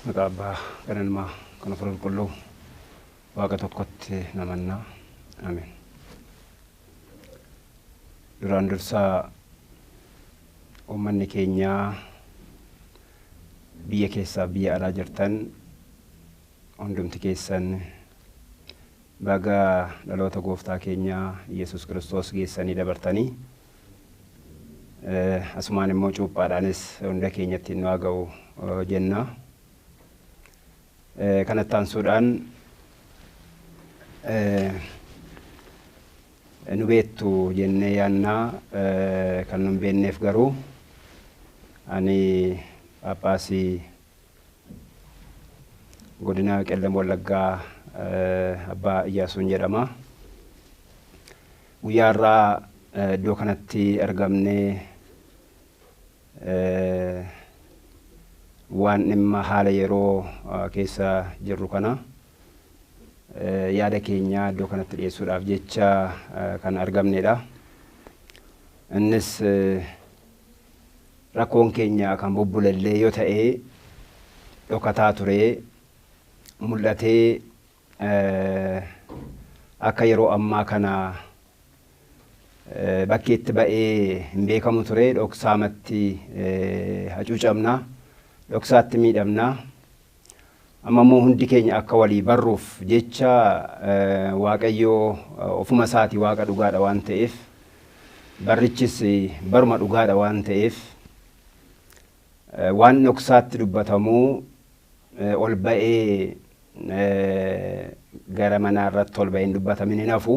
Magaba kanan ma kana furan kullu waqa tokkotti namanna amin. Duraan dursa ummanni keenya biyya keessa biyya alaa jirtan hundumti keessan baga dhaloota gooftaa keenya Yesus Kiristoos geessanii dabartanii asumaan immoo cuuphaadhaanis hunda keenyatti nu ga'u jenna. Kanattaan suudhaan nu beektu jennee yaannaa kan nun beekneef garuu ani Phaaphaasii godina Qellem Wallaggaa Abbaa Iyyaasuun jedhama. Guyyaa irraa iddoo kanatti argamnee waan dhimma haala yeroo keessa jirru kana yaada keenya iddoo kanatti dhiyeessuudhaaf jecha kan argamnedha. Innis rakkoon keenya kan bubbulallee yoo ta'e dhokataa ture mul'atee akka yeroo ammaa kana bakkeetti ba'ee hin beekamu ture dhoksaamatti hacuucamna. Dhoksaatti miidhamna amma immoo hundi keenya akka walii barruuf jecha Waaqayyoo ofuma isaatii Waaqa dhugaadha waan ta'eef barrichis baruma dhugaadha waan ta'eef waan dhoksaatti dubbatamu ol ba'ee gara manaa irratti ol ba'ee hin dubbatamin hin hafu.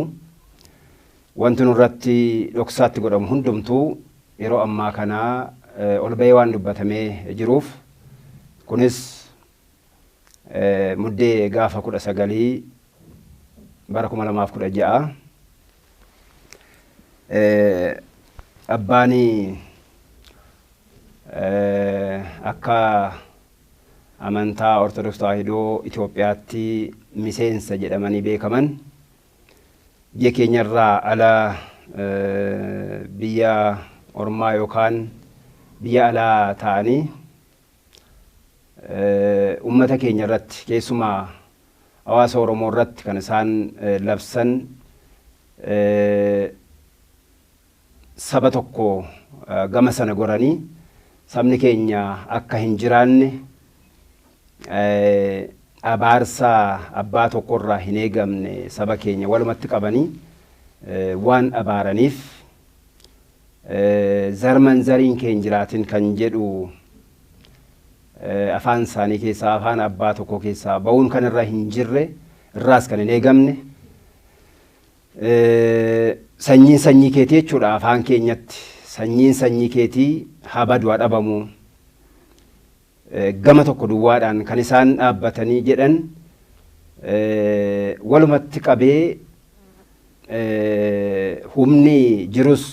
Wanti nurratti dhoksaatti godhamu hundumtuu yeroo ammaa kana ol ba'ee waan dubbatamee jiruuf kunis muddee gaafa 19 bara 2016 abbaani akka amantaa Ortodoks Tawaahidoo Itoophiyaatti miseensa jedhamanii beekaman biyya keenyarraa ala biyya ormaa yookaan biyya alaa ta'anii ummata keenya irratti keessumaa hawaasa Oromoo irratti kan isaan labsan saba tokko gama sana goranii sabni keenya akka hin jiraanne abaarsa abbaa tokkorraa hin eegamne saba keenya walumatti qabanii waan abaaraniif zarman zariin keenya jiraatin kan jedhu afaan isaanii keessaa afaan abbaa tokko keessaa ba'uun kan irra hin jirre irraas kan hin eegamne sanyiin sanyii keetii jechuudha afaan keenyatti sanyiin sanyii keetii haa badu haa dhabamu gama tokko duwwaadhaan kan isaan dhaabbatanii jedhan walumatti qabee humni jirus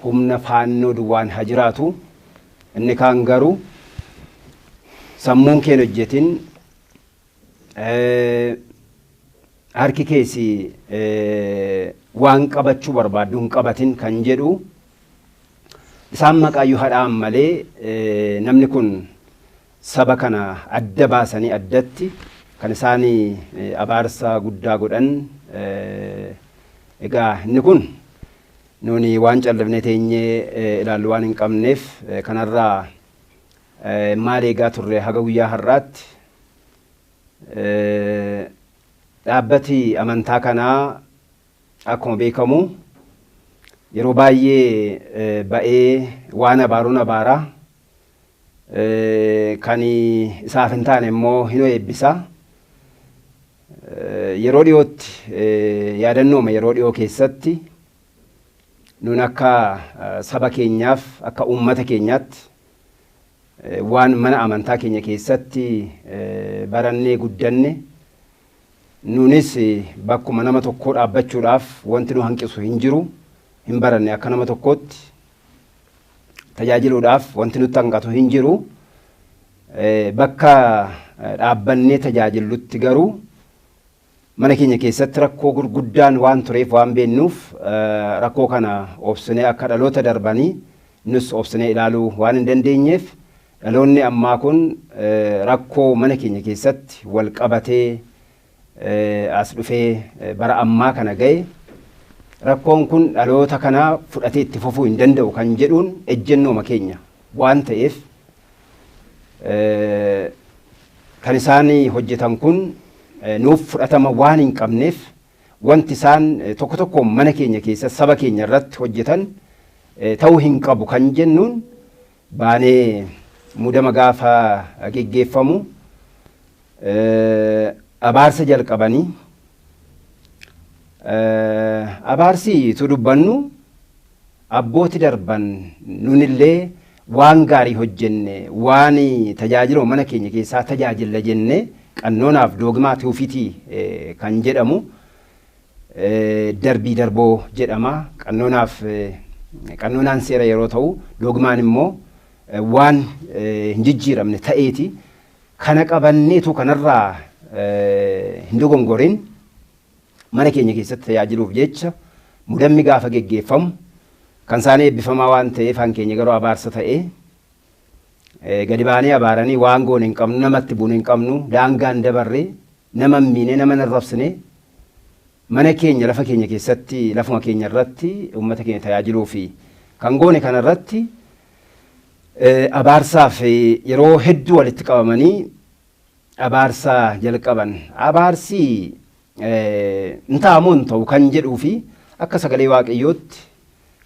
humna faannoo duwwaan haa jiraatu inni kaan garuu sammuun keen hojjetin harki keessi waan qabachuu barbaaddu hin qabatin kan jedhu isaan maqaayyuu hadhaan malee namni kun saba kana adda baasanii addatti kan isaanii abaarsa guddaa godhan egaa inni kun nuni waan callifnee teenyee ilaallu waan hin qabneef kanarraa maal eegaa turre haga guyyaa har'aatti dhaabbati amantaa kanaa akkuma beekamu yeroo baay'ee ba'ee waan abaaruun abaaraa kan isaaf hin taane immoo hin eebbisa. Yeroo dhiyootti yaadannooma yeroo dhiyoo keessatti nun akka saba keenyaaf akka uummata keenyaatti waan mana amantaa keenya keessatti barannee guddanne nunis bakkuma nama tokkoo dhaabbachuudhaaf wanti nu hanqisu hin jiru hin baranne akka nama tokkootti tajaajiluudhaaf wanti nutti hanqatu hin jiru bakka dhaabbannee tajaajillutti garuu mana keenya keessatti rakkoo gurguddaan waan tureef waan beennuuf rakkoo kana obsinee akka dhaloota darbanii nus obsinee ilaaluu waan hin dandeenyeef dhaloonni ammaa kun rakkoo mana keenya keessatti wal qabatee as dhufee bara ammaa kana ga'e rakkoon kun dhaloota kana fudhatee itti fufuu hin danda'u kan jedhuun ejjennooma keenya waan ta'eef kan isaan hojjetan kun nuuf fudhatama waan hin qabneef wanti isaan tokko tokko mana keenya keessa saba keenya irratti hojjetan ta'uu hin qabu kan jennuun baanee mudama gaafa geggeeffamu abaarsa jalqabanii abaarsi tu dubbannu abbooti darban nunillee waan gaarii hojjenne waan tajaajila mana keenya keessaa tajaajilla jenne qannoonaaf doogmaa tuufitii kan jedhamu darbii darboo jedhama qannoonaan seera yeroo ta'u doogmaan immoo waan hin jijjiiramne ta'eeti kana qabanneetu kanarraa hin dogongorin mana keenya keessatti tajaajiluuf jecha mudammi gaafa geggeeffamu kan isaanii eebbifamaa waan ta'eef han keenya garuu abaarsa ta'ee gadi baanee abaaranii waan goone hin qabnu namatti buune hin qabnu daangaan dabarree nama miine nama narrabsine mana keenya lafa keenya keessatti lafuma keenya irratti uummata keenya tajaajiluu fi kan goone kana irratti abaarsaaf yeroo hedduu walitti qabamanii abaarsa jalqaban abaarsi hin ta'amu hin ta'u kan jedhuu fi akka sagalee waaqayyootti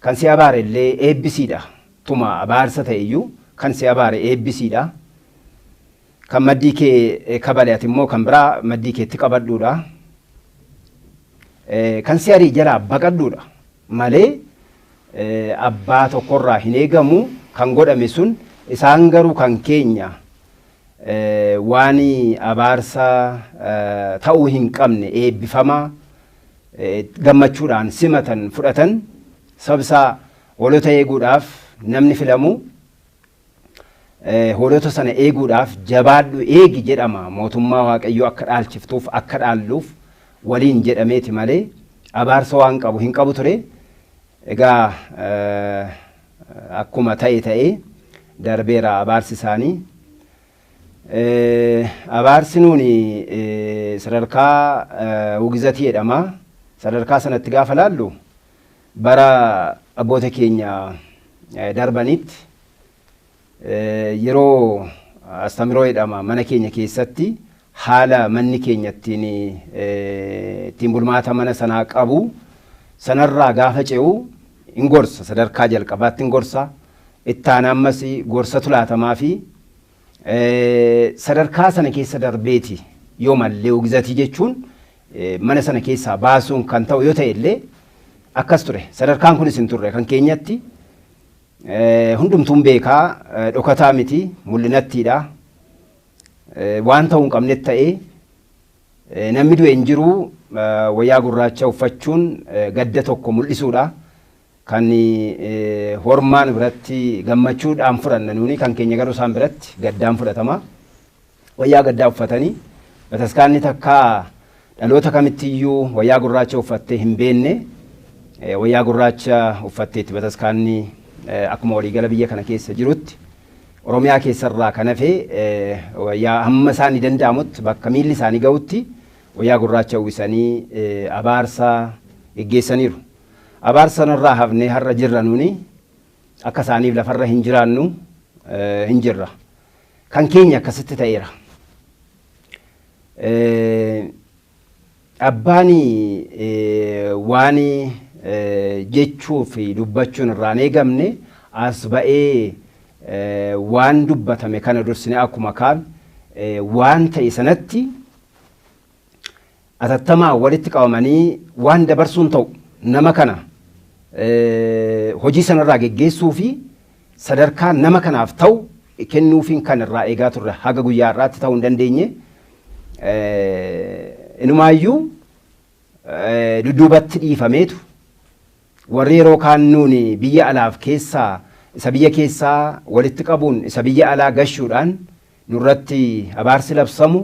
kan si abaare illee eebbisiidha tuma abaarsa ta'e iyyuu kan si abaare eebbisiidha kan maddii kee kabale ati immoo kan biraa maddii keetti qabadhuudha kan si arii jalaa baqadhuudha malee abbaa tokkorraa hin eegamu kan godhame sun isaan garuu kan keenya waan abaarsa ta'uu hin qabne eebbifamaa gammachuudhaan simatan fudhatan sabsaa hoolota eeguudhaaf namni filamu hoolota sana eeguudhaaf jabaadhu eegi jedhama mootummaa waaqayyoo akka dhaalchiftuuf akka dhaalluuf waliin jedhameeti malee abaarsa waan qabu hin qabu ture egaa akkuma ta'e darbeera abaarsi isaanii abaarsi nuuni sadarkaa ugizatii jedhama sadarkaa sanatti gaafa laallu bara abboota keenya darbanitti yeroo astamiroo jedhama mana keenya keessatti haala manni keenya ittiin bulmaata mana sanaa qabu sanarraa gaafa ce'u in gorsa sadarkaa jalqabaatti in gorsa ittaan ammas gorsatu laatamaa fi sadarkaa sana keessa darbeeti yoo mallee ugizatii jechuun mana sana keessaa baasuun kan ta'u yoo ta'e illee akkas ture sadarkaan kunis hin turre kan keenyatti hundumtuun beekaa dhokataa miti mul'inattiidha waan ta'uu hin qabnetti ta'ee namni du'e hin jiru wayyaa gurraacha uffachuun gadda tokko mul'isuudha kan hormaan biratti gammachuudhaan fudhanna nuuni kan keenya garuu isaan biratti gaddaan fudhatama wayyaa gaddaa uffatanii bataskaanni takka dhaloota kamittiyyuu wayyaa gurraacha uffattee hin beenne wayyaa gurraacha uffatteetti bataskaanni akkuma waliigala biyya kana keessa jirutti Oromiyaa keessarraa kan hafe wayyaa hamma isaanii danda'amutti bakka miilli isaanii ga'utti wayyaa gurraacha uwwisanii abaarsa geggeessaniiru. Abaarsa sanarraa hafnee har'a jirra nuuni akka isaaniif lafarra hin jiraannu hin jirra. Kan keenya akkasitti ta'eera. Abbaani waan jechuu fi dubbachuun irraan eegamne as ba'ee waan dubbatame kana dursinee akkuma kaan waan ta'e sanatti atattamaa walitti qabamanii waan dabarsuun ta'u nama kana hojii sanarraa geggeessuu fi sadarkaa nama kanaaf ta'u kennuufiin kan irraa eegaa turre haga guyyaa irraatti ta'uu hin dandeenye inumaayyuu dudduubatti dhiifameetu warri yeroo kaan nuuni biyya alaaf keessaa isa biyya keessaa walitti qabuun isa biyya alaa gashuudhaan nurratti abaarsi labsamu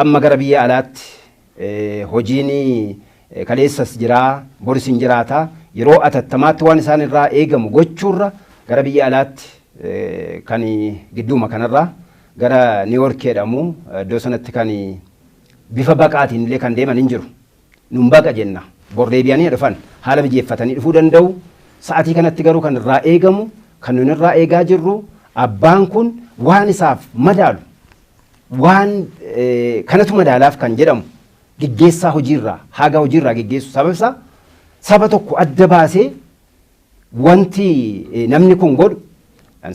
amma gara biyya alaatti hojiin kaleessas jiraa boris hin jiraata yeroo atattamaatti waan isaan irraa eegamu gochuurra gara biyya alaatti kan gidduuma kanarraa gara New York jedhamu iddoo sanatti kan bifa baqaatiin illee kan deeman hin jiru. Nun baqa jenna. Bor deebi'anii dhufan haala mijeeffatanii dhufuu danda'u. Sa'aatii kanatti garuu kan irraa eegamu kan nun irraa eegaa jirru abbaan kun waan isaaf madaalu waan kanatu madaalaaf kan jedhamu gaggeessaa hojiirraa haga hojiirraa gaggeessu sababsa saba tokko adda baasee wanti namni kun godhu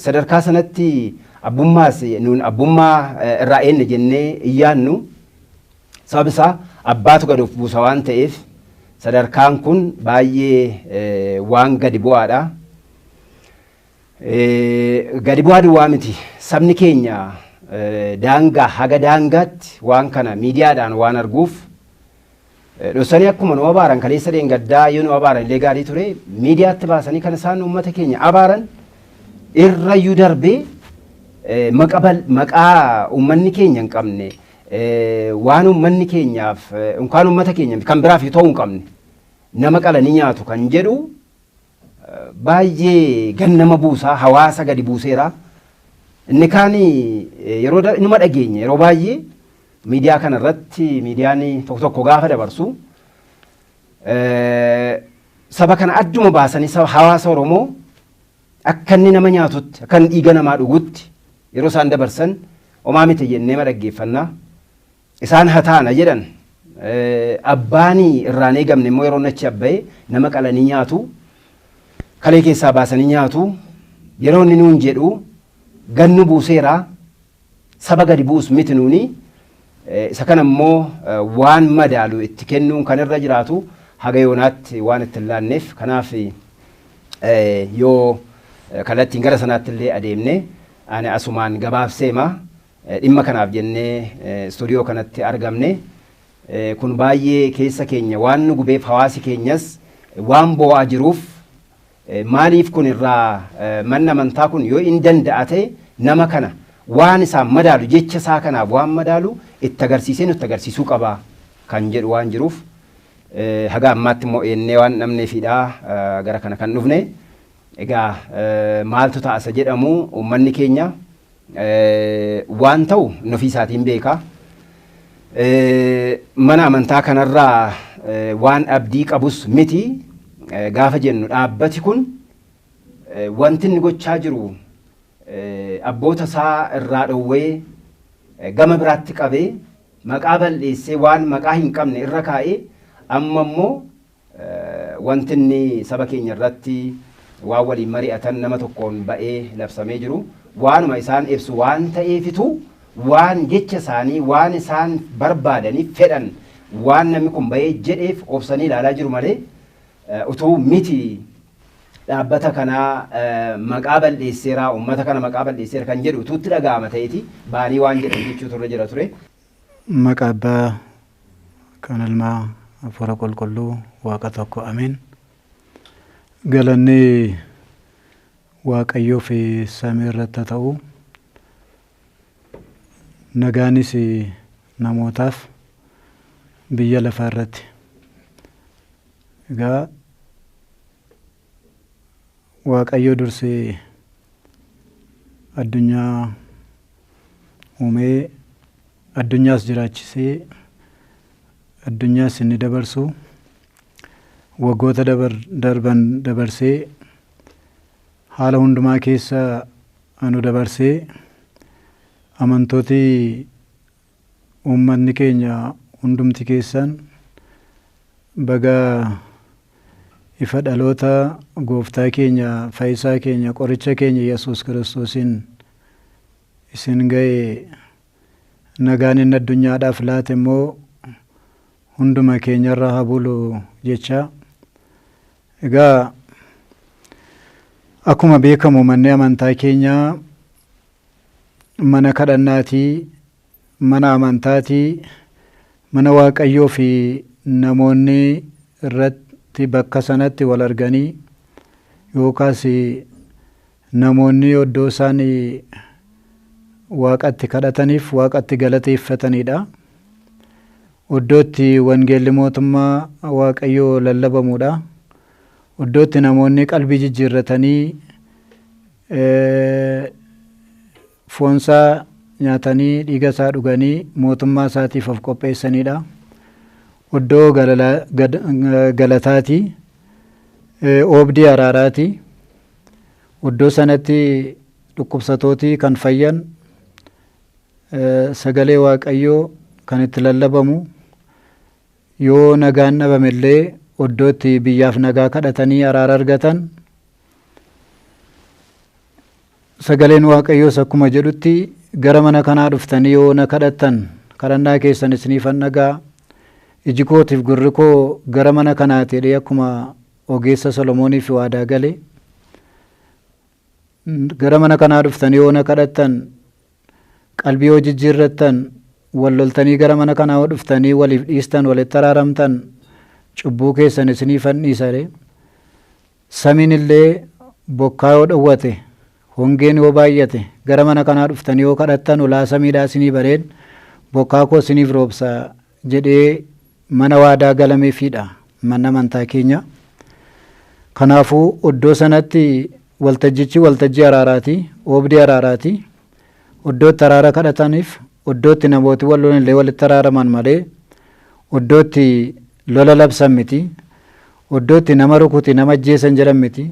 sadarkaa sanatti abbummaas nun abbummaa irraa eenye jennee iyyaannu sababsa abbaatu gad of buusa waan ta'eef sadarkaan kun baay'ee waan gadi bu'aadha. Gadi bu'aa duwwaa miti sabni keenya daangaa haga daangaatti waan kana miidiyaadhaan waan arguuf dhoksanii akkuma nu abaaran kaleessa deengaddaa yoo nu abaaran illee gaarii ture miidiyaatti baasanii kan isaan uummata keenya abaaran irrayyuu darbee maqaa uummanni keenya hin qabne waan uummanni keenyaaf unkaan uummata keenya kan biraaf ta'uu hin qabne nama qalanii nyaatu kan jedhu baay'ee gannama buusaa hawaasa gadi buuseera. Inni kaan yeroo inuma dhageenya yeroo baay'ee miidiyaa kana irratti miidiyaan tokko tokko gaafa dabarsu saba kana adduma baasanii saba hawaasa Oromoo akka inni nama nyaatutti akka inni dhiiga namaa dhugutti yeroo isaan dabarsan homaa miti jennee dhaggeeffannaa. Isaan hataana jedhan abbaanii irraan eegamne immoo yeroo nachi abba'e nama qalanii nyaatu kalee keessaa baasanii nyaatu yeroo inni nuun jedhu gannu buuseera saba gadi buus miti nuuni isa kana immoo waan madaalu itti kennuun kan irra jiraatu haga yoonaatti waan itti laanneef kanaaf yoo kallattiin gara sanaatti illee adeemne ani asumaan gabaabseema dhimma kanaaf jennee istuudiyoo kanatti argamne kun baay'ee keessa keenya waan nu gubeef hawaasi keenyas waan bo'aa jiruuf maaliif kun irraa manna amantaa kun yoo in danda'a ta'e nama kana waan isaan madaalu jecha isaa kanaaf waan madaalu itti agarsiisee nutti agarsiisuu qaba kan jedhu waan jiruuf haga ammaatti immoo eennee waan dhabneefidha gara kana kan dhufne. Egaa maaltu ta'a jedhamu uummanni keenya waan ta'u ofii isaatiin beeka. Mana amantaa kanarraa waan abdii qabus miti gaafa jennu dhaabbati kun wanti inni gochaa jiru abboota isaa irraa dhowwee gama biraatti qabee maqaa balleessee waan maqaa hin qabne irra kaa'ee amma immoo wanti inni saba keenya irratti waan waliin mari'atan nama tokkoon ba'ee labsamee jiru waanuma isaan ibsu waan ta'eefitu waan jecha isaanii waan isaan barbaadaniif fedhan waan namni kun ba'ee jedheef obsanii ilaalaa jiru malee utuu miti dhaabbata kanaa maqaa balleesseeraa uummata kana maqaa balleesseera kan jedhu utuutti dhaga'ama ta'eeti baanii waan jedhan jechuu turre jira ture. Maqaa abbaa kan ilmaa hafuura qulqulluu waaqa tokko ameen. Galanni waaqayyoo fi samii irratti ta'u nagaanis namootaaf biyya lafaa irratti. Egaa waaqayyo dursee addunyaa uumee addunyaas jiraachisee addunyaas inni dabarsu waggoota darban dabarsee haala hundumaa keessa anu dabarsee amantooti uummanni keenya hundumti keessan baga ifa dhaloota gooftaa keenya fayyisaa keenya qoricha keenya Yesuus Kiristoosiin isin ga'e nagaan inni addunyaadhaaf laate immoo hunduma keenyarra haa bulu jecha. Egaa akkuma beekamu manni amantaa keenyaa mana kadhannaatii mana amantaatii mana waaqayyoo fi namoonni irratti bakka sanatti wal arganii yookaas namoonni iddoo isaan waaqatti kadhataniif waaqatti galateeffatanidha. Iddootti wangeelli mootummaa waaqayyoo lallabamudha. Iddootti namoonni qalbii jijjiirratanii foonsaa nyaatanii dhiiga isaa dhuganii mootummaa isaatiif of qopheessanidha. Iddoo galataati, oobdii araaraati. Iddoo sanatti dhukkubsatootii kan fayyan, sagalee Waaqayyoo kan itti lallabamu, yoo nagaan dhabamellee iddootti biyyaaf nagaa kadhatanii araara argatan. Sagaleen Waaqayyoos akkuma jedhutti gara mana kanaa dhuftanii yoo na kadhattan kadhannaa keessan isiniifan dhagaa, iji kootiif gurri koo gara mana kanaati jedhee akkuma ogeessa Solomooniif waadaa gale. Gara mana kanaa dhuftanii yoo na kadhattan, qalbii yoo jijjiirrattan, wal loltanii gara mana kanaa yoo dhuftanii waliif dhiistan, walitti araaramtan, cubbuu keessan isiniifan dhiisa. Samiin illee bokkaa yoo dhowwate, hongeen yoo baay'ate, gara mana kanaa dhuftanii yoo kadhattan ulaa samiidhaa isinii bareed, bokkaa koo isiniif roobsa jedhee mana waadaa galameefidha mana amantaa keenya. Kanaafuu iddoo sanatti waltajjichi waltajjii araaraati, oobdii araaraati. Iddootti araara kadhataniif, iddootti namooti wal lolan illee walitti araaraman malee, iddootti lola labsan miti, iddootti nama rukuti nama ajjeesan jedhan miti,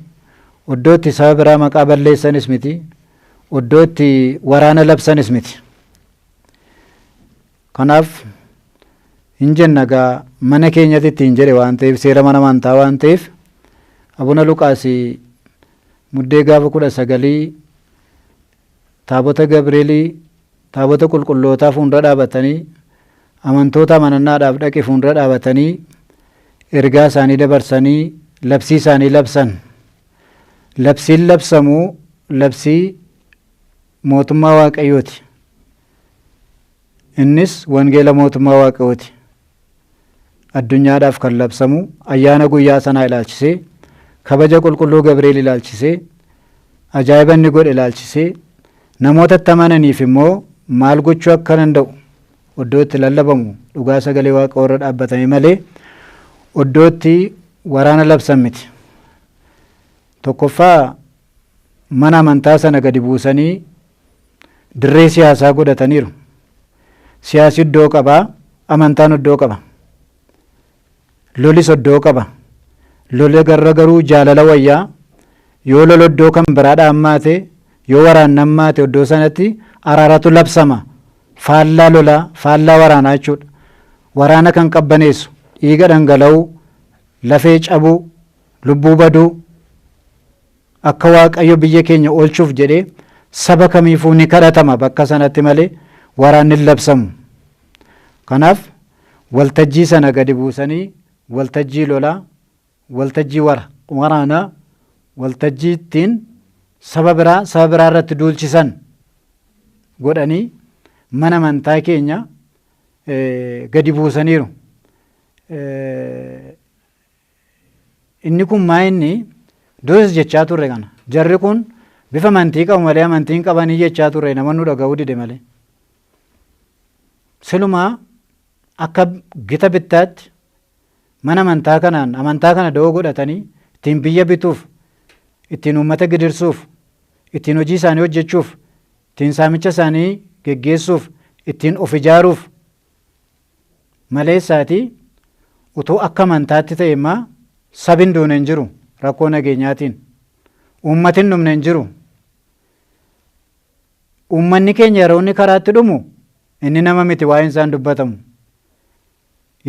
iddootti saba biraa maqaa balleessanis miti, iddootti waraana labsanis miti. Kanaaf hin jenna gaa mana keenyatti hin jedhe waan ta'eef, seera mana amantaa waan ta'eef, Abuna Luqaas muddee gaafa 19 taabota Gabreelii, taabota qulqullootaa fuuldura dhaabatanii, amantoota amanannaadhaaf dhaqe fuuldura dhaabatanii, ergaa isaanii dabarsanii, labsii isaanii labsan. Labsiin labsamuu labsii mootummaa Waaqayyooti. Innis wangeela mootummaa Waaqayyooti. Addunyaadhaaf kan labsamu ayyaana guyyaa sanaa ilaalchisee, kabaja qulqulluu Gabriel ilaalchisee, ajaa'iba inni godhe ilaalchisee, namootatti amananiif immoo maal gochuu akka danda'u iddootti lallabamu dhugaa sagalee Waaqa warra dhaabbatanii malee iddootti waraana labsan miti. Tokkoffaa mana amantaa sana gadi buusanii dirree siyaasaa godhataniiru. Siyaasi iddoo qabaa, amantaan iddoo qaba. Lolis iddoo qaba. Lole garuu jaalala wayyaa. Yoo lolo iddoo kan biraadha hammaate, yoo waraanni hammaate iddoo sanatti araaratu labsama. Faallaa lolaa, faallaa waraanaa jechuudha. Waraana kan qabbaneessu, dhiiga dhangala'uu, lafee cabuu, lubbuu baduu, akka Waaqayyo biyya keenya oolchuuf jedhee saba kamiifuu ni kadhatama bakka sanatti malee waraanni labsamu. Kanaaf waltajjii sana gadi buusanii waltajjii lolaa, waltajjii waraanaa, waltajjii ittiin saba biraa irratti duulchisan godhanii mana amantaa keenya gadi buusaniiru. Inni kun maayinni duris jechaa turre kana. Jarri kun bifa amantii qabu malee amantiin qabanii jechaa turre namoonni dhaga'uu dide malee. Silumaa akka gita bittaatti mana amantaa kanaan amantaa kana da'oo godhatanii ittiin biyya bituuf, ittiin uummata gidirsuuf, ittiin hojii isaanii hojjechuuf, ittiin saamicha isaanii geggeessuuf, ittiin of ijaaruuf maleessaatii utuu akka amantaatti ta'e immoo sabin duune hin jiru rakkoo nageenyaatiin. Uummatiin dhumne hin jiru. Uummanni keenya yeroo inni karaatti dhumu inni nama miti waa'een isaan dubbatamu.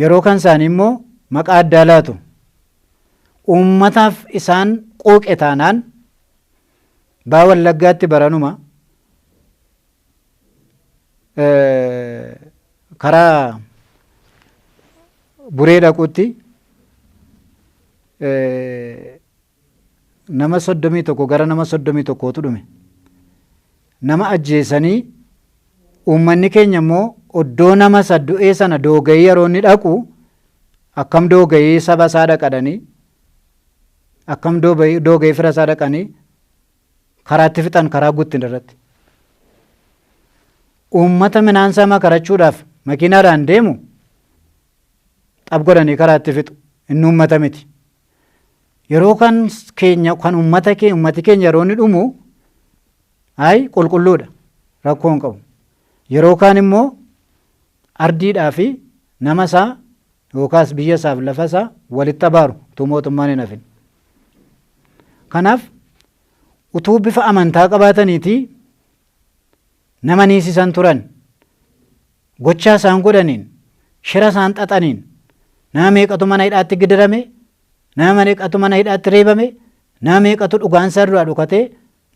Yeroo kan isaanii immoo maqaa addaa laatu. Uummataaf isaan qooqe taanaan baa Wallaggaatti baranuma karaa Buree dhaquutti nama 31 gara nama 31tu dhume. Nama ajjeesanii uummanni keenya immoo oddoo nama du'ee sana doogayii yeroo inni dhaqu akkam doogayii saba isaa dhaqanii akkam doogayii fira isaa dhaqanii karaatti fixan karaa guttin irratti. Uummata midhaan isaa makarachuudhaaf makiinaadhaan deemu xab godhanii karaatti fixu. Inni uummata miti. Yeroo kan uummati keenya yeroo inni dhumu Ay qulqulluudha rakkoo hin qabu. Yeroo kaan immoo ardiidhaa fi nama isaa yookaas biyya isaaf lafa isaa walitti abaaru utuu mootummaan hin hafin. Kanaaf utuu bifa amantaa qabaataniitii nama niisisan turan gochaa isaan godhaniin shira isaan xaxaniin nama meeqatu mana hidhaatti gidirame, nama meeqatu mana hidhaatti reebame, nama meeqatu dhugaan isaa duraa dhukatee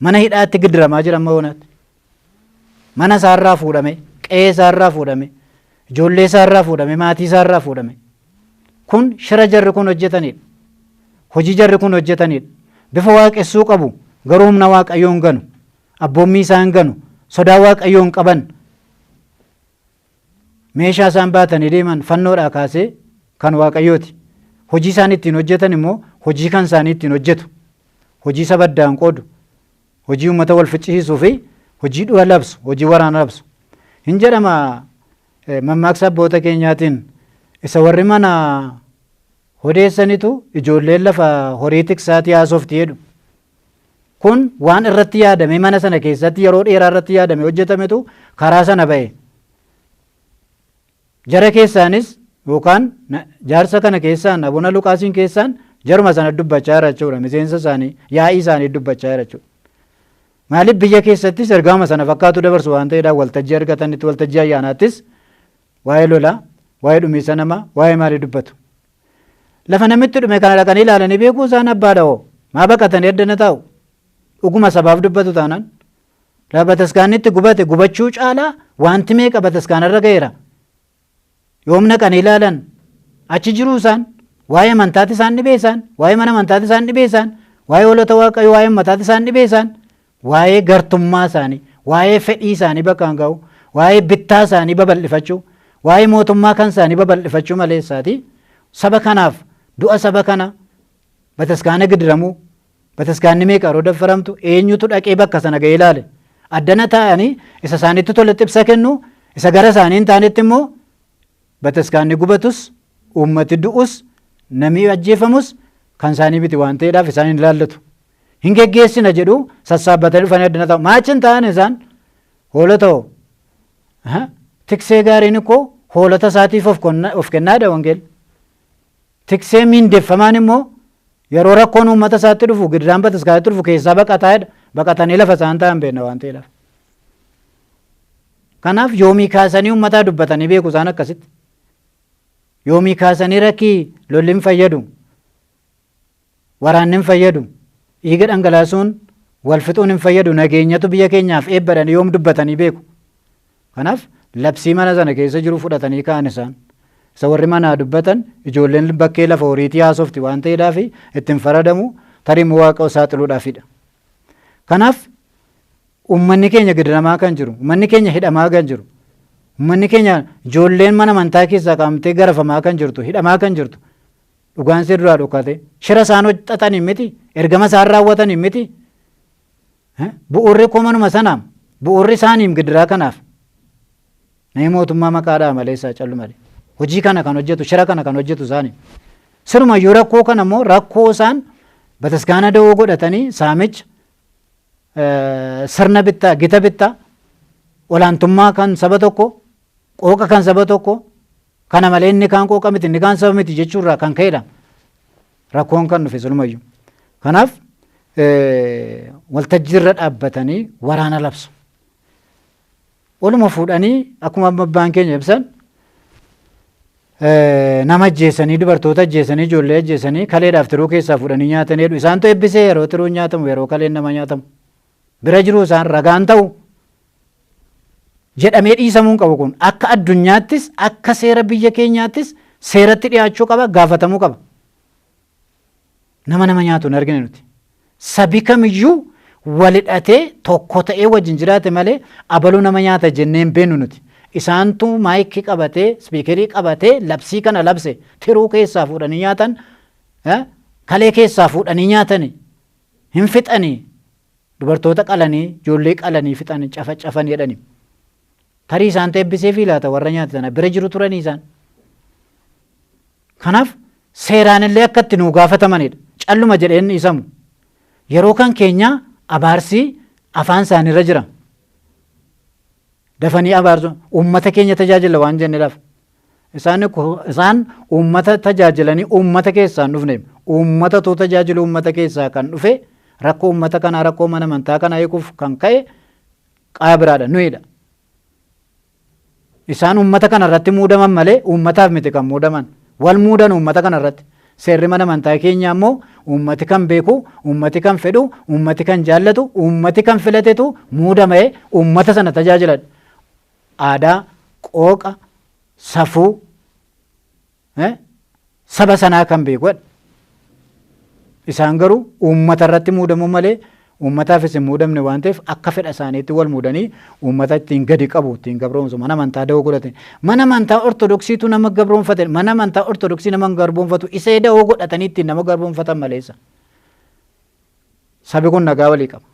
mana hidhaatti gidiramaa jira amma yoonaatti. Mana isaarraa fuudhame, qe'ee isaarraa fuudhame, ijoollee isaarraa fuudhame, maatii isaarraa fuudhame. Kun shira jarri kun hojjetanidha. Hojii jarri kun hojjetanidha. Bifa waaqessuu qabu garuu humna waaqayyoon ganu, abboommii isaan ganu, sodaa waaqayyoon qaban. Meeshaa isaan baatanii deeman fannoodhaa kaasee kan waaqayyooti. Hojii isaan ittiin hojjetan immoo hojii kan isaanii ittiin hojjetu. Hojii saba addaan qoodu, hojii uummata wal ficcisiisuu fi hojii du'a labsu, hojii waraana labsu. Hin jedhama mammaaksa abboota keenyaatiin isa warri mana odeessanitu ijoolleen lafa horii tiksaatii haasofti jedhu. Kun waan irratti yaadame mana sana keessatti yeroo dheeraa irratti yaadame hojjetametu karaa sana ba'e. Jara keessaanis yookaan jaarsa kana keessaan abuna Luqaasiin keessaan jaruma sana dubbachaa jira jechuudha. Miseensa isaanii yaa'ii isaanii dubbachaa jira jechuudha. Maaliif biyya keessattis ergama sana fakkaatu dabarsu waan ta'eedhaan waltajjii argatanitti waltajjii ayyaanaattis waa'ee lolaa, waa'ee dhumiinsa namaa, waa'ee maalii dubbatu. Lafa namitti dhume kana dhaqanii ilaalanii beekuu isaan abbaadha hoo maa baqatanii addana taa'u. Dhuguma sabaaf dubbatu taanaan lafa bataskaanitti gubate gubachuu caalaa wanti meeqa bataskaanarra ga'eera. Yoom naqanii ilaalan achi jiruu isaan waa'ee amantaati isaan dhibee isaan waa'ee mana amantaati isaan dhibee isaan waa'ee hoolota waaqayyoo waa'ee ummataati isaan dhibee isaan waa'ee gartummaa isaanii waa'ee fedhii isaanii bakkaan ga'u waa'ee bittaa isaanii babal'ifachuu waa'ee mootummaa kan isaanii babal'ifachuu maleessaati saba kanaaf du'a saba kana bataskaana gidiramuu bataskaanni meeqa yeroo daffaramtu eenyutu dhaqee bakka sana ga'ee ilaale addana taa'anii isa isaanitti toletti ibsa kennu isa gara isaanii hin taanetti immoo bataskaanni gubatus uummati du'us namni ajjeefamus kan isaanii miti waan ta'eedhaaf isaan hin ilaallatu. Hin geggeessina jedhu sassaabbatanii dhufanii addana taa'u. Maachin ta'an isaan hoolota hoo tiksee gaariin koo hoolota isaatiif of kennaadha wangeel. Tiksee miindeffamaan immoo yeroo rakkoon uummata isaatti dhufu gidiraan bataskaanitti dhufu keessaa baqataadha. Baqatanii lafa isaan ta'an beekna waan ta'eedhaaf. Kanaaf yoomii kaasanii uummataa dubbatanii beeku isaan akkasitti. Yoomii kaasanii rakkii lolli hin fayyadu, waraanni hin fayyadu, dhiiga dhangalaasuun wal fixuun hin fayyadu, nageenyatu biyya keenyaaf eebbadhan yoom dubbatanii beeku. Kanaaf labsii mana sana keessa jiru fudhatanii ka'an isaan. Isa warri manaa dubbatan ijoolleen bakkee lafa horiitii haasofti waan ta'eedhaaf ittiin faradamu tarimuu waaqa saaxiluudhaafidha. Kanaaf uummanni keenya gidiramaa kan jiru, uummanni keenya hidhamaa kan jiru, uummanni keenya ijoolleen mana amantaa keessaa qaamtee garafamaa kan jirtu, hidhamaa kan jirtu, dhugaan see duraa dhokate, shira isaan hojjetatan miti, ergama isaan raawwatan miti. Bu'uurri komanuma sanaa, bu'uurri isaaniif gidiraa kanaaf. Namni mootummaa maqaadhaa malee isaa callu malee. Hojii kana kan hojjetu, shira kana kan hojjetu isaanii. Sirumayyuu rakkoo kana immoo rakkoo isaan bataskaana da'oo godhatanii saamicha sirna bittaa, gita bittaa, olaantummaa kan saba tokko, qooqa kan saba tokko, kana malee inni kaan qooqa miti, inni kaan saba miti jechuurraa kan ka'edha. Rakkoon kan dhufe sirumayyuu. Kanaaf waltajjiirra dhaabbatanii waraana labsu. Waluma fuudhanii akkuma abbaan keenya ibsan nama ajjeesanii dubartoota ajjeesanii ijoollee ajjeesanii kaleedhaaf tiruu keessaa fuudhanii nyaatanii jedhu isaantu eebbisee yeroo tiruu nyaatamu yeroo kaleen nama nyaatamu bira jiru isaan ragaan ta'u jedhamee dhiisamuun qabu kun akka addunyaattis akka seera biyya keenyaattis seeratti dhiyaachuu qaba gaafatamuu qaba. Nama nyaatu hin argine nuti sabi kamiyyuu walidhatee tokko ta'ee wajjin jiraate malee abaluu nama nyaata jennee hin beeknu nuti. Isaantu maayikii qabatee spiikerii qabatee labsii kana labse tiruu keessaa fuudhanii nyaatan kalee keessaa fuudhanii nyaatani hin fixanii dubartoota qalanii ijoollee qalanii fixanii cafan jedhani. Tarii isaan eebbisee fi laata warra nyaatan bira jiru turanii isaan. Kanaaf seeraan illee akka itti nuu gaafatamanidha. Calluma jedheen dhiisamu. Yeroo kan keenya abaarsii afaan isaaniirra jira. Dafanii abaarsu uummata keenya tajaajila waan jenneedhaaf. Isaan uummata tajaajilanii uummata keessaa hin dhufne. Uummata tu tajaajilu uummata keessaa kan dhufe rakkoo uummata kanaa rakkoo mana amantaa kanaa eeguuf kan ka'e qaaya biraadha nuyidha. Isaan uummata kana irratti muudaman malee uummataaf miti kan muudaman. Wal muudan uummata kana irratti. Seerri mana amantaa keenya ammoo uummati kan beeku, uummati kan fedhu, uummati kan jaallatu, uummati kan filatetu muudamee uummata sana tajaajiladha. Aadaa, qooqa, safuu saba sanaa kan beekudha. Isaan garuu uummata irratti muudamu malee uummataafis hin muudamne waan ta'eef akka fedha isaaniitti wal muudanii uummata ittiin gadi qabu ittiin gabroomsu mana amantaa da'oo godhatan. Mana amantaa ortodoksiitu nama gabroomfate mana amantaa ortodoksii nama garboomfatu isa da'oo godhatanii ittiin nama garboomfatan maleessa. Sabi kun nagaa walii qaba.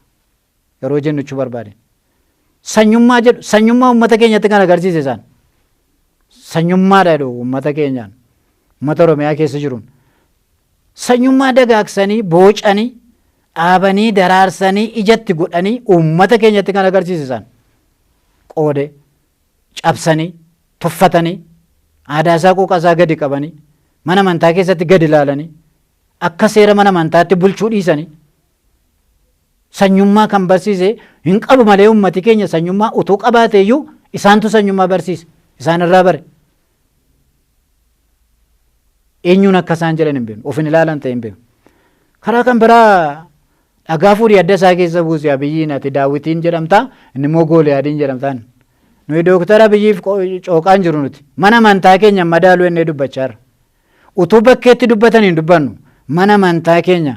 Yeroo jennu jechuu barbaade. Sanyummaa jedhu sanyummaa uummata keenyatti kan agarsiise isaan. Sanyummaadha jedhu uummata keenyaan uummata Oromiyaa keessa jiruun. Sanyummaa dagaagsanii boocanii dhaabanii daraarsanii ijatti godhanii uummata keenyatti kan agarsiisan qoode cabsanii tuffatanii aadaa isaa quuqaa isaa gadi qabanii mana amantaa keessatti gadi ilaalanii akka seera mana amantaatti bulchuu dhiisanii sanyummaa kan barsiise hin qabu malee uummati keenya sanyummaa utuu qabaateeyyuu isaantu sanyummaa barsiise isaan irraa bare eenyuun akka isaan jedhan hin beeku of hin ilaalan ta'e hin beeku karaa kan biraa dhagaa fuudhii adda isaa keessa buuse Abiyyiin ati Daawitiin jedhamta inni immoo Gooliyaadiin jedhamtaan. Nuyi Dooktara Abiyyiif cooqaan jiru nuti mana amantaa keenya madaaluu ennee dubbachaa jirra. Utuu bakkeetti dubbatan hin dubbannu mana amantaa keenya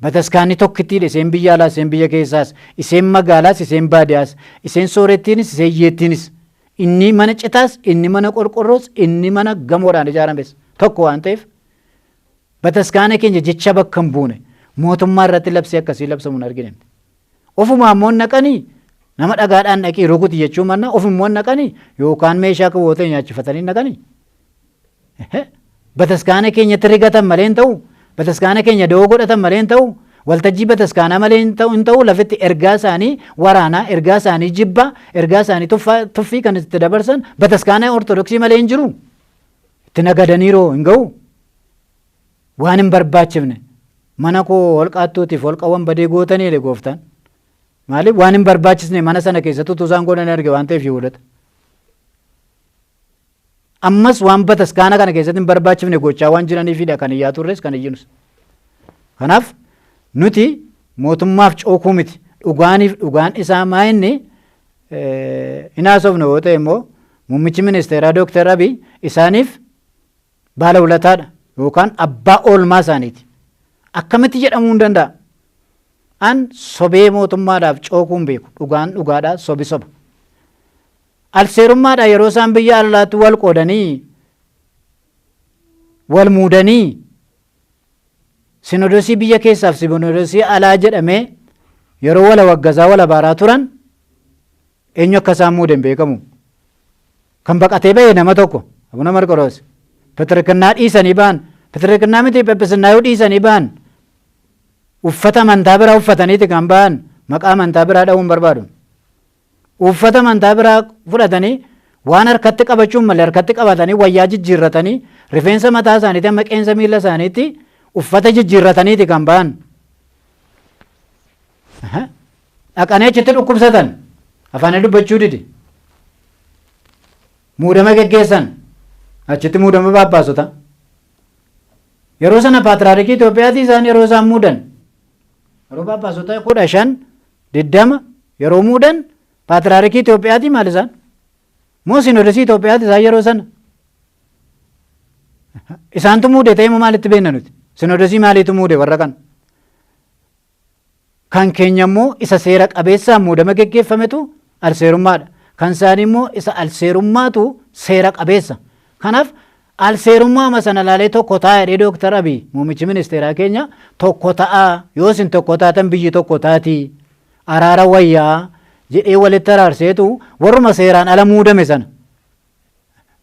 bataskaanni tokkittiidha iseen biyya alaas iseen biyya keessaas iseen magaalaas iseen baadiyaas iseen soorettiinis iseen hiyyeettiinis inni mana citaas inni mana qorqorroos inni mana gamoodhaan ijaarames tokko waan ta'eef bataskaana keenya jecha bakka hin buune. Mootummaa irratti labsii akkasii labsamu hin argine. Ofuma ammoo naqanii nama dhagaadhaan dhaqii rukuti jechuu manna ofimmoo naqanii yookaan meeshaa qaboota nyaachifatanii naqanii. Bataskaana keenyatti rigatan malee hin ta'u bataskaana keenya da'oo godhatan malee hin ta'u waltajjii bataskaanaa malee hin ta'u lafitti ergaa isaanii waraanaa ergaa isaanii jibbaa ergaa isaanii tuffii kan itti dabarsan bataskaana ortodoksii malee hin jiru. Itti nagadaniiroo hin ga'u waan hin barbaachifne. Mana koo holqaattuutiif holqawwan badee gootanii gooftaan. Maaliif waan hin barbaachisne mana sana keessatti utuu isaan godhan arge waan ta'eef Yihuudoota. Ammas waan bataskaana kana keessatti hin barbaachifne gochaa waan jiraniifidha kan iyyaa turres kan iyyinus. Kanaaf nuti mootummaaf cookuu miti dhugaan isaa maa inni hin haasofne yoo ta'e immoo muummichi ministeeraa Dooktar Abiy isaaniif baala ulataadha yookaan abbaa oolmaa isaaniiti. Akkamitti jedhamuu hin danda'a. An sobee mootummaadhaaf cookuun beeku dhugaan dhugaadhaa sobi soba. Alseerummaadhaa yeroo isaan biyya alaatti wal qoodanii wal muudanii sinodosii biyya keessaaf sinodosii alaa jedhamee yeroo wala waggazaa wala baaraa turan eenyu akka isaan muudan beekamu. Kan baqatee ba'e nama tokko Abuna Marqoroos Petirikannaa dhiisanii ba'an Petirikannaa miti Phephisinnaa yoo dhiisanii ba'an uffata amantaa biraa uffataniiti kan ba'an maqaa amantaa biraa dha'uun barbaadu. Uffata amantaa biraa fudhatanii waan harkatti qabachuun malee harkatti qabatanii wayyaa jijjiirratanii rifeensa mataa isaaniitti amma qeensa miila isaaniitti uffata jijjiirrataniiti kan ba'an. Dhaqanii achitti dhukkubsatan afaanii dubbachuu didi. Muudama geggeessan achitti muudama baabbaasota. Yeroo sana paatriyaarikii Itoophiyaatti isaan yeroo isaan muudan yeroo baabbaasota 15-20 yeroo muudan paatriyaarikii Itoophiyaatti maal isaan moo sinodosii Itoophiyaatti isaan yeroo sana isaantu muude ta'e moo maalitti beekna nuti sinodosii maaliitu muude warra kan keenya immoo isa seera qabeessaan muudama geggeeffametu alseerummaadha kan isaanii immoo isa alseerummaatu seera qabeessa kanaaf alseerummaa sana laalee tokko ta'a jedhee Dooktar Abiy muummichi ministeeraa keenya tokko ta'a yoo isin tokko taatan biyyi tokko taati araara wayyaa jedhee walitti araarseetu warruma seeraan ala muudame sana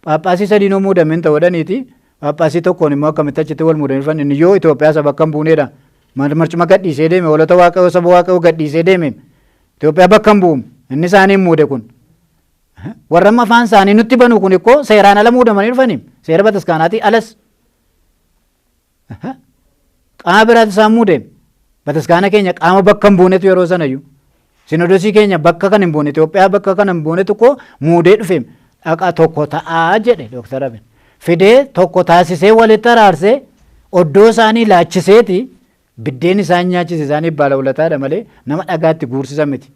Phaaphaasii sadiinoo muudame hin ta'uudhaniiti Phaaphaasii tokkoon immoo akkamitti achitti wal muudame inni yoo Itoophiyaa saba akkam buuneedha marcuma gadhiisee deeme hoolota waaqayyoo saba waaqayyoo gadhiisee deeme Itoophiyaa bakka hin bu'u inni isaanii muude kun. Warra amma afaan isaanii nutti banu kun ikkoo seeraan ala muudamanii dhufanii seera bataskaanaatii alas. Qaama biraatti isaan muude bataskaana keenya qaama bakka hin buunetu yeroo sanayyuu. Sinodosii keenya bakka kan hin buune Itoophiyaa bakka kan hin buunetu koo muudee dhufe dhaqa tokko ta'aa jedhe Dooktar Abiy. Fidee tokko taasisee walitti araarsee oddoo isaanii laachiseeti biddeen isaan nyaachise isaanii baala ulataadha malee nama dhagaatti guursisan miti.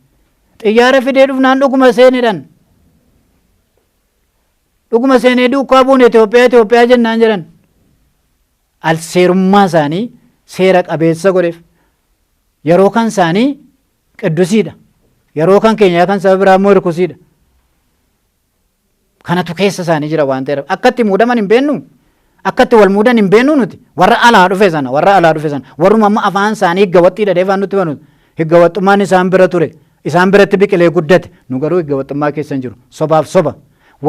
Xiyyaara fidee dhufnaan dhuguma seenedhan. Dhuguma seenee duukaa buune Itoophiyaa jennaan jedhan. Al seerummaa isaanii seera qabeessa godheef yeroo kan isaanii qiddusiidha. Yeroo kan keenyaa kan saba biraa immoo hirkusiidha. Kanatu keessa isaanii jira waan ta'eef akkatti muudaman hin beennu akkatti wal muudan hin beennu nuti warra alaa dhufe sana warruma amma afaan isaanii higgawaxxii dhadhee afaan nutti banu higgawaxxummaan isaan bira ture isaan biratti biqilee guddate nu garuu higgawaxxummaa keessa hin jiru sobaaf soba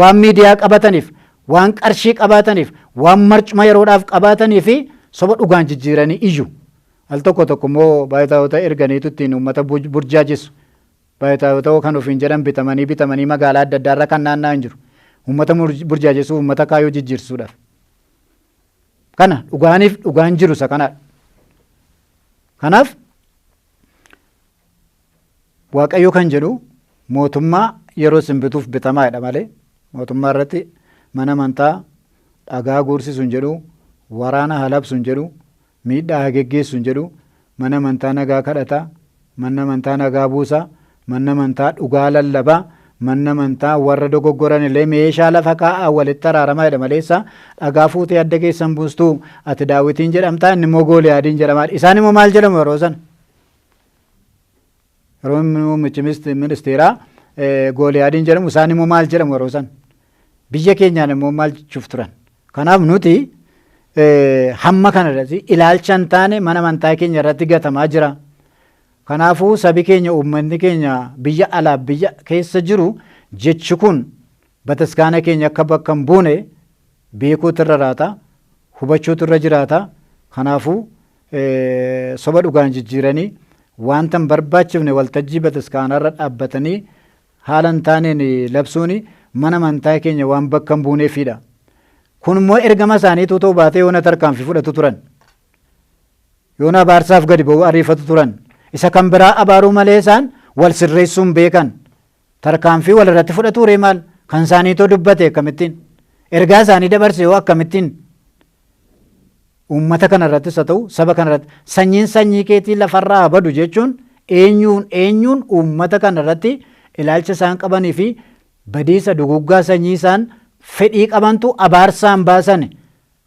waan miidiyaa qabataniif waan qarshii qabaataniif waan marcuma yeroodhaaf qabaatanii fi soba dhugaan jijjiiranii iyyu al tokko immoo baay'ataawota erganiitu ittiin uummata burjaajessu baay'ataawota kan ofiin jedhan bitamanii magaalaa adda addaarra kan naanna'an hin jiru. Uummata burjaajessu uummata kaayyoo jijjiirsuudhaaf. Kana dhugaan jiru isa kanaadha. Kanaaf Waaqayyo kan jedhu mootummaa yeroo simbituuf bitamaadha malee mootummaa irratti mana amantaa dhagaa guursisu hin jedhu waraana halabsu hin jedhu miidhaa geggeessu hin jedhu mana amantaa nagaa kadhata mana amantaa nagaa buusa mana amantaa dhugaa lallabaa. Manna amantaa warra dogoggoran illee meeshaa lafa kaa'aa walitti araaramaa jedha maleessa dhagaa fuutee adda keessan buustuu ati Daawitiin jedhamtaa inni immoo Gooliyaadiin jedhamaa isaan immoo maal jedhamu yeroo sana yeroo muummichi ministeeraa Gooliyaadiin jedhamu isaan immoo maal jedhamu yeroo sana biyya keenyaan immoo maal jechuuf turan kanaaf nuti hamma kana irratti ilaalcha hin taane mana amantaa keenya irratti gatamaa jira. Kanaafuu sabi keenya uummanni keenya biyya alaa biyya keessa jiru jechi kun bataskaana keenya akka bakka hin buune beekuutu irra jiraata hubachuutu irra jiraata. Kanaafuu soba dhugaan jijjiiranii wanta hin barbaachifne waltajjii bataskaanaa irra dhaabbatanii haala hin taaneen labsuun mana amantaa keenya waan bakka hin buuneefidha. Kun immoo ergama isaaniitu ta'uu baatee yoona tarkaanfii fudhatu turan yoona abaarsaaf gadi ba'uu ariifatu turan. Isa kan biraa abaaruu malee isaan wal sirreessuun beekan tarkaanfii wal irratti fudhatu maal kan isaaniitoo dubbate akkamittiin ergaa isaanii dabarse yoo akkamittiin uummata kana irrattis haa ta'u saba kana irratti sanyiin sanyii keetii lafarraa badu jechuun eenyuun uummata kana irratti ilaalcha isaan qabanii fi badiisa duguggaa sanyii isaan fedhii qabantu abaarsaan baasan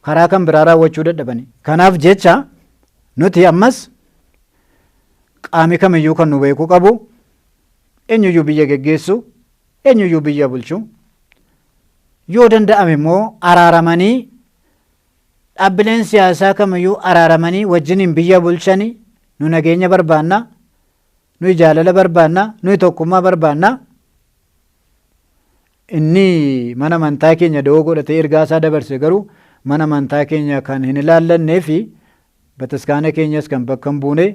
karaa kan biraa raawwachuu dadhabani. Kanaaf jecha nuti ammas qaami kamiyyuu kan nu beekuu qabu eenyuyyuu biyya geggeessu eenyuyyuu biyya bulchu yoo danda'ame immoo araaramanii dhaabbileen siyaasaa kamiyyuu araaramanii wajjiniin biyya bulchanii nu nageenya barbaanna nu jaalala barbaanna nu tokkummaa barbaanna inni mana amantaa keenya da'oo godhatee ergaa isaa dabarse garuu mana amantaa keenya kan hin ilaallannee fi bataskaana keenyas kan bakka hin buune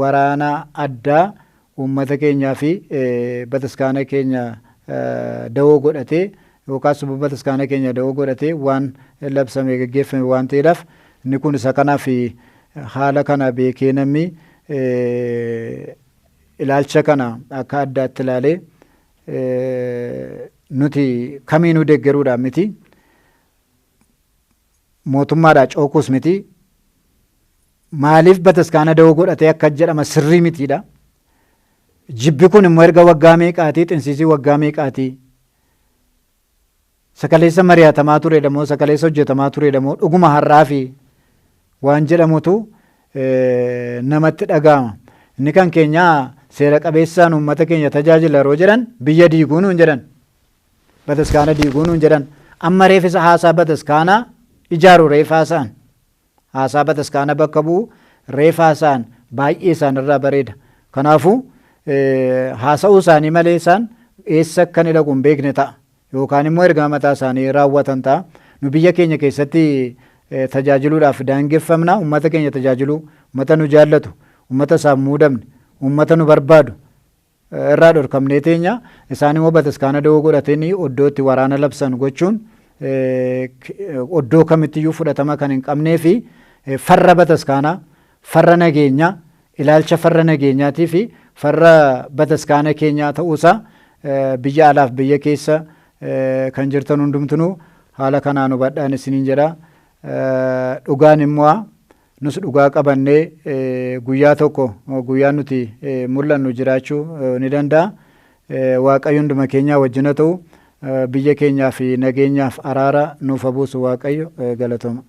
waraana addaa uummata keenyaa fi bataskaana keenya da'oo godhatee yookaas bataskaana keenya da'oo godhatee waan labsamee geggeeffame waan ta'eedhaaf inni kun isa kanaaf haala kana beekee namni ilaalcha kana akka addaatti ilaalee nuti kamiinuu deeggaruudhaan miti mootummaadhaa cookuus miti maaliif bataskaana da'oo godhatee akka jedhama sirrii mitiidha. Jibbi kun immoo erga waggaa meeqaatii xinsiisii waggaa meeqaatii sakaleessa mari'atamaa turedha moo sakaleessa hojjetamaa turedha moo dhuguma har'aa fi waan jedhamutu namatti dhaga'ama. Inni kan keenyaa seera qabeessaan uummata keenya tajaajila yeroo jedhan biyya diiguu nuun jedhan bataskaana diiguu nuun jedhan amma reefisa haasaa bataskaanaa ijaaru reefaasaan haasaa bataskaana bakka bu'u reefaasaan baay'ee isaanirraa bareeda. Kanaafuu haasa'uu isaanii malee isaan eessa akka inni dhaqu hin beekne ta'a yookaan immoo ergaa mataa isaanii raawwatan ta'a. Nu biyya keenya keessatti tajaajiluudhaaf daangeffamna uummata keenya tajaajiluu uummata nu jaallatu uummata isaan muudamne uummata nu barbaadu irraa dhorkamnee teenya isaan immoo bataskaana da'oo godhatanii oddootti waraana labsan gochuun oddoo kamittiyyuu fudhatama kan hin qabnee fi farra bataskaanaa, farra nageenyaa, ilaalcha farra nageenyaatii fi farra bataskaana keenyaa ta'uusaa biyya alaaf biyya keessa kan jirtan hundumtunuu haala kanaan hubadhaan isiniin jedha. Dhugaan immoo nus dhugaa qabannee guyyaa tokko guyyaan nuti mul'annu jiraachuu ni danda'a. Waaqayyo hunduma keenyaa wajjin haa ta'u biyya keenyaaf nageenyaaf araara nuuf haa buusu Waaqayyo galatooma.